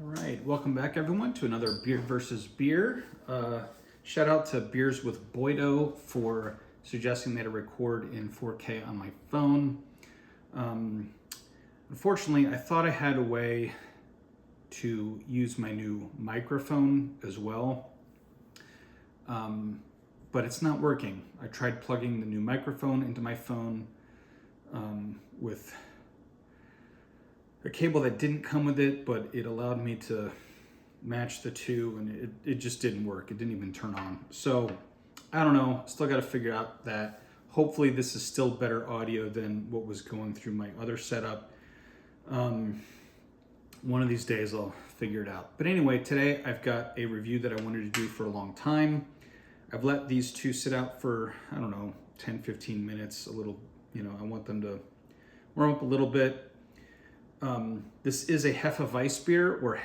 All right, welcome back everyone to another Beer versus Beer. Shout out to Beers with Boydo for suggesting that I record in 4K on my phone. Unfortunately, I thought I had a way to use my new microphone as well, but it's not working. I tried plugging the new microphone into my phone with a cable that didn't come with it, but it allowed me to match the two, and it just didn't work. It didn't even turn on. So I don't know, still got to figure out that. Hopefully this is still better audio than what was going through my other setup. One of these days I'll figure it out. But anyway, today I've got a review that I wanted to do for a long time. I've let these two sit out for, I don't know, 10, 15 minutes, a little, I want them to warm up a little bit. This is a Hefeweissbier, or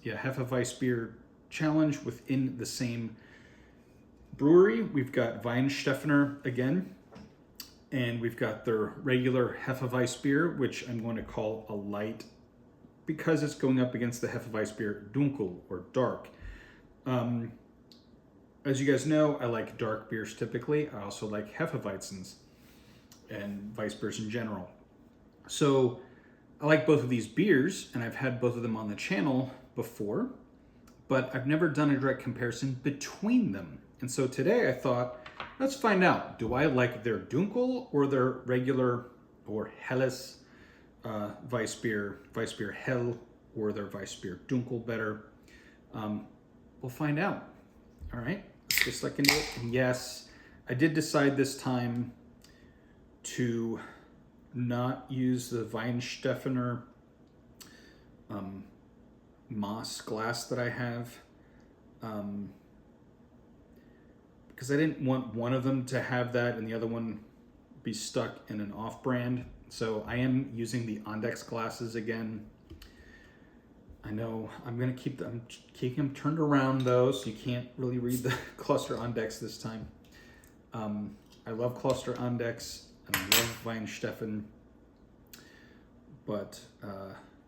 Hefeweissbier challenge within the same brewery. We've got Weihenstephaner again, and we've got their regular Hefeweissbier, which I'm going to call a light because it's going up against the Hefeweissbier Dunkel, or dark. As you guys know, I like dark beers typically. I also like Hefeweizens and Weissbiers in general. So I like both of these beers, and I've had both of them on the channel before, but I've never done a direct comparison between them. And so today I thought, let's find out, do I like their Dunkel or their regular or helles Weissbier, Weissbier Hell, or their Weissbier Dunkel better? We'll find out. All right, let's get stuck into it. And yes, I did decide this time to not use the Weihenstephaner Moss glass that I have, because I didn't want one of them to have that and the other one be stuck in an off-brand. So I am using the Ondex glasses again. I know I'm gonna keep them turned around though, so you can't really read the Cluster Ondex this time. I love Cluster Ondex and I love Weihenstephaner, but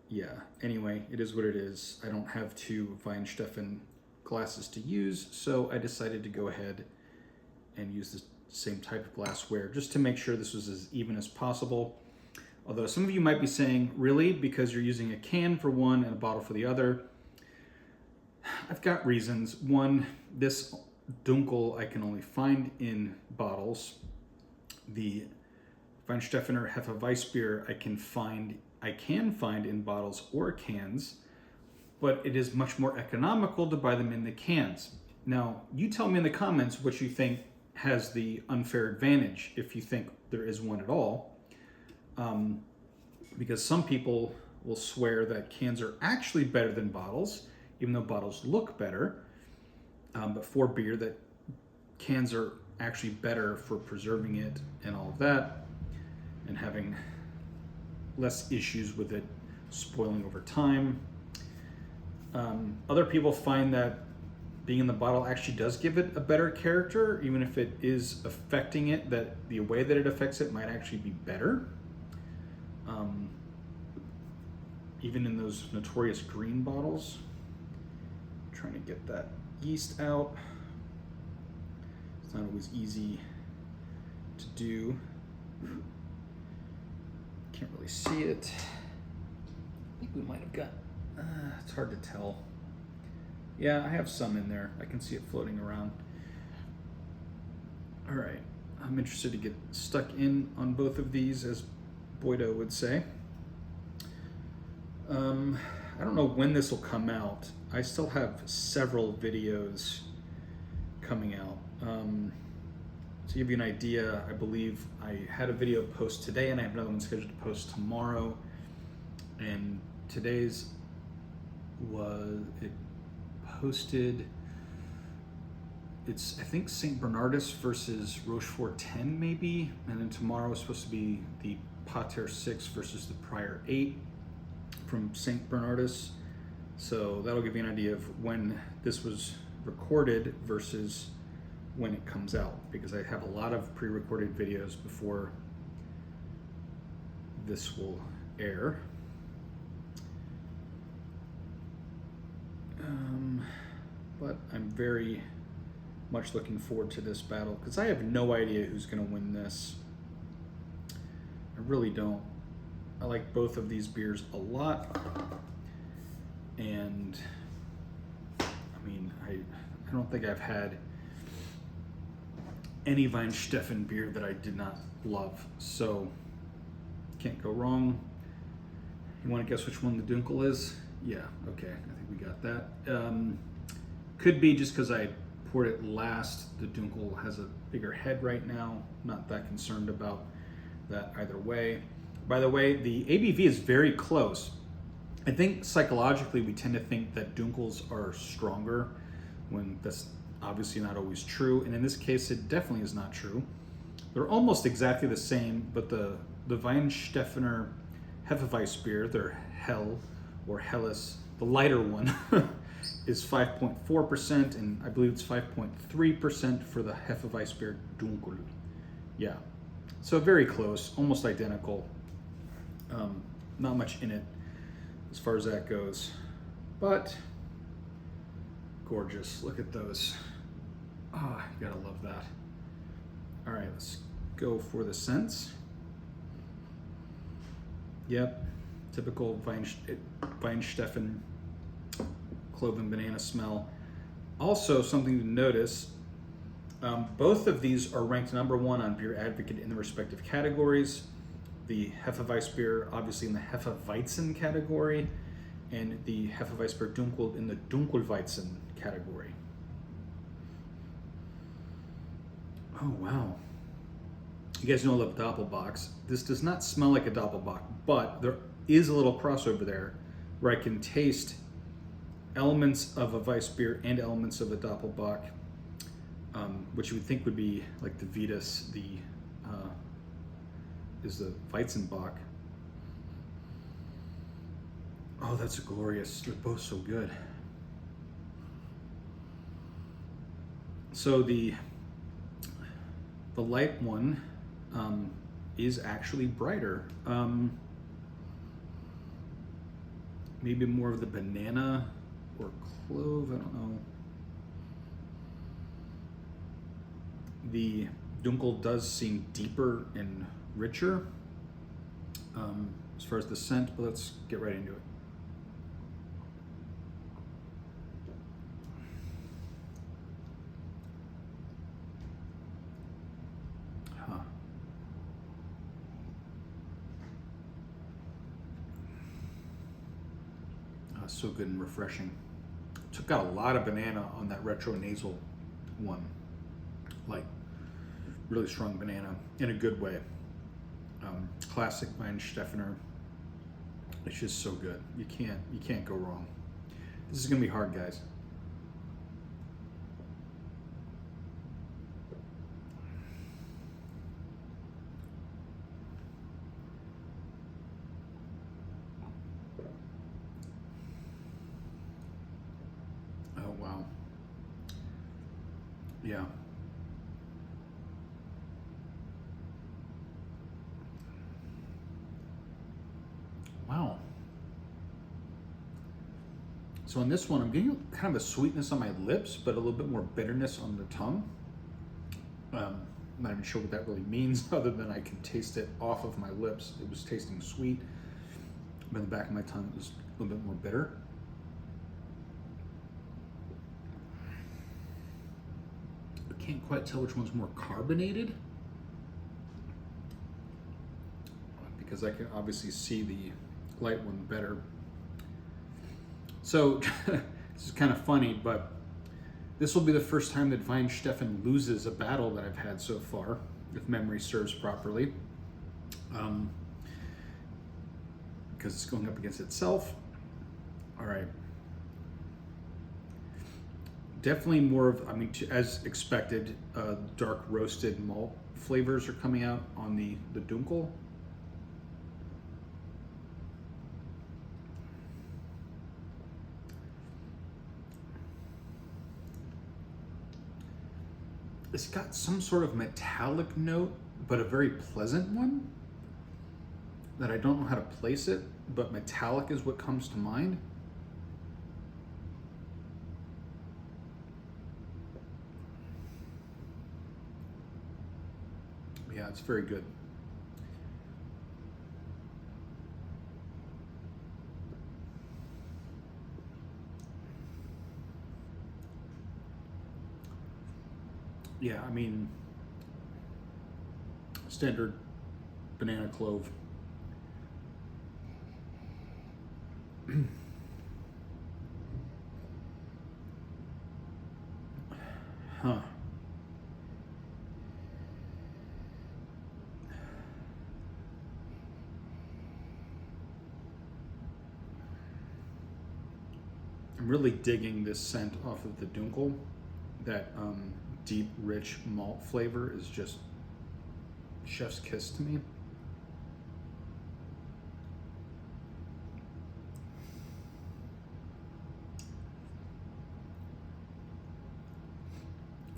yeah, anyway, it is what it is. I don't have two Weihenstephaner glasses to use, so I decided to go ahead and use the same type of glassware just to make sure this was as even as possible. Although some of you might be saying, really, because you're using a can for one and a bottle for the other? I've got reasons. One, this Dunkel I can only find in bottles. The Weihenstephaner Hefeweissbier I can find in bottles or cans, but it is much more economical to buy them in the cans. Now, you tell me in the comments what you think has the unfair advantage, if you think there is one at all. Because some people will swear that cans are actually better than bottles, even though bottles look better. But for beer, that cans are actually better for preserving it and all of that, and having less issues with it spoiling over time. Other people find that being in the bottle actually does give it a better character, even if it is affecting it, that the way that it affects it might actually be better. Even in those notorious green bottles. I'm trying to get that yeast out. It's not always easy to do. Can't really see it. I think we might have got, it's hard to tell. Yeah, I have some in there. I can see it floating around. All right, I'm interested to get stuck in on both of these, as Boydo would say. I don't know when this will come out. I still have several videos coming out. To give you an idea, I believe I had a video post today and I have another one scheduled to post tomorrow. And today's posted, it's I think St. Bernardus versus Rochefort 10 maybe, and then tomorrow is supposed to be the Pater 6 versus the Prior 8 from St. Bernardus. So that'll give you an idea of when this was recorded versus when it comes out, because I have a lot of pre-recorded videos before this will air. But I'm very much looking forward to this battle because I have no idea who's going to win this. I really don't. I like both of these beers a lot, and I mean, I don't think I've had any Weihenstephaner beer that I did not love, so can't go wrong. You want to guess which one the Dunkel is? Yeah, okay, I think we got that. Could be just because I poured it last. The Dunkel has a bigger head right now. Not that concerned about that either way. By the way, the ABV is very close. I think psychologically we tend to think that Dunkels are stronger when that's obviously not always true. And in this case, it definitely is not true. They're almost exactly the same, but the Weihenstephaner Hefeweissbier, their Hell or Helles, the lighter one, is 5.4%, and I believe it's 5.3% for the Hefeweissbier Dunkel. Yeah, so very close, almost identical. Not much in it as far as that goes, but gorgeous. Look at those. Ah, you gotta love that. All right, let's go for the scents. Yep, typical Weihenstephaner clove and banana smell. Also, something to notice, both of these are ranked #1 on Beer Advocate in the respective categories. The Hefeweissbier, obviously, in the Hefeweizen category, and the Hefeweissbier Dunkel in the Dunkelweizen category. Oh, wow. You guys know I love Doppelbocks. This does not smell like a Doppelbock, but there is a little crossover there where I can taste elements of a Weissbier and elements of a Doppelbock, which you would think would be like the Vitas, is the Weizenbock. Oh, that's glorious. They're both so good. So the light one is actually brighter. Maybe more of the banana or clove, I don't know. The Dunkel does seem deeper and richer as far as the scent, but let's get right into it. So good and refreshing. Took out a lot of banana on that retro nasal one, like really strong banana in a good way. Classic Weihenstephaner. It's just so good. You can't go wrong. This is gonna be hard, guys. Oh wow. Yeah. Wow. So on this one, I'm getting kind of a sweetness on my lips, but a little bit more bitterness on the tongue. I'm not even sure what that really means, other than I can taste it off of my lips. It was tasting sweet, but in the back of my tongue, it was a little bit more bitter. I can't quite tell which one's more carbonated, because I can obviously see the light one better. So this is kind of funny, but this will be the first time that Weihenstephaner loses a battle that I've had so far, if memory serves properly, because it's going up against itself. All right. Definitely more of, I mean, as expected, dark roasted malt flavors are coming out on the Dunkel. It's got some sort of metallic note, but a very pleasant one that I don't know how to place it, but metallic is what comes to mind. it's very good. Yeah, I mean, standard banana clove. Huh. I'm really digging this scent off of the Dunkel. That deep, rich malt flavor is just chef's kiss to me.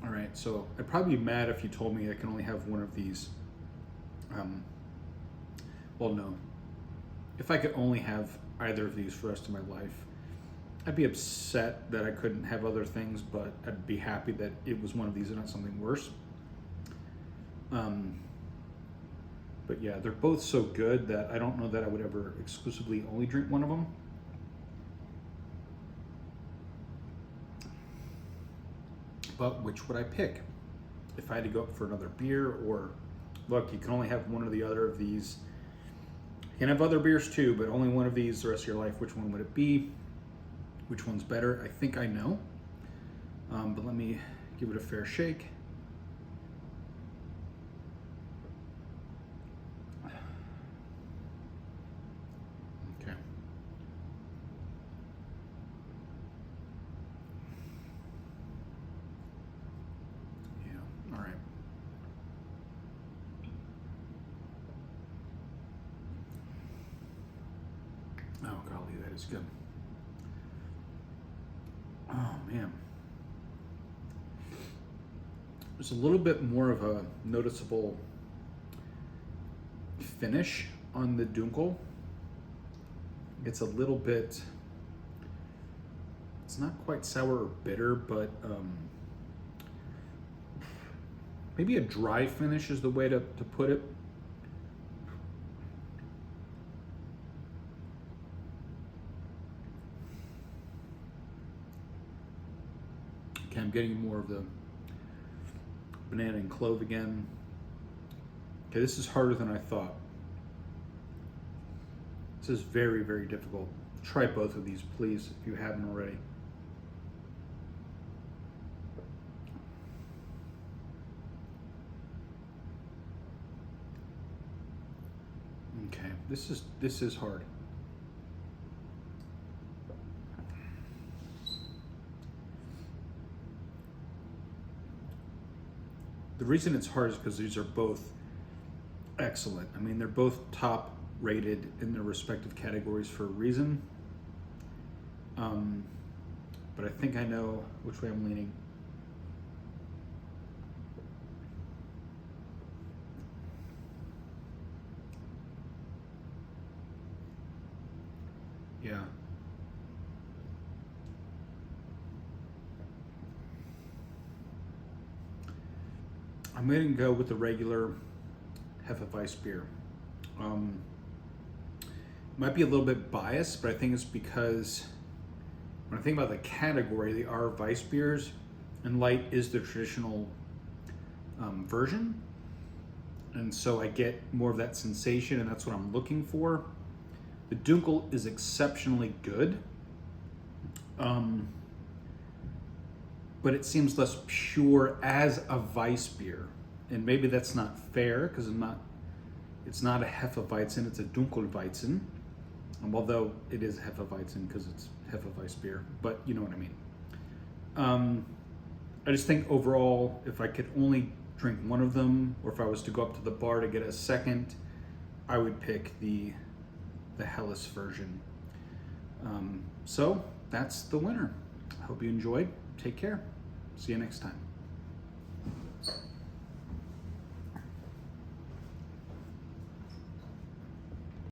All right, so I'd probably be mad if you told me I can only have one of these. Well, no. If I could only have either of these for the rest of my life, I'd be upset that I couldn't have other things, but I'd be happy that it was one of these and not something worse. But yeah, they're both so good that I don't know that I would ever exclusively only drink one of them. But which would I pick? If I had to go up for another beer, or look, you can only have one or the other of these. You can have other beers too, but only one of these the rest of your life. Which one would it be? Which one's better? I think I know, but let me give it a fair shake. Okay. Yeah, all right. Oh, golly, that is good. Oh, man. There's a little bit more of a noticeable finish on the Dunkel. It's a little bit, it's not quite sour or bitter, but maybe a dry finish is the way to put it. Okay, I'm getting more of the banana and clove again. Okay, this is harder than I thought. This is very, very difficult. Try both of these, please, if you haven't already. Okay, this is hard. The reason it's hard is because these are both excellent. I mean, they're both top rated in their respective categories for a reason. But I think I know which way I'm leaning. Yeah. I'm going to go with the regular Hefeweissbier. Might be a little bit biased, but I think it's because when I think about the category, they are Weissbiers, and light is the traditional version. And so I get more of that sensation, and that's what I'm looking for. The Dunkel is exceptionally good, but it seems less pure as a Weissbier. And maybe that's not fair, because it's not a Hefeweizen, it's a Dunkelweizen. Although it is Hefeweizen because it's Hefeweissbier, but you know what I mean. I just think overall, if I could only drink one of them, or if I was to go up to the bar to get a second, I would pick the Helles version. So that's the winner. I hope you enjoyed. Take care. See you next time.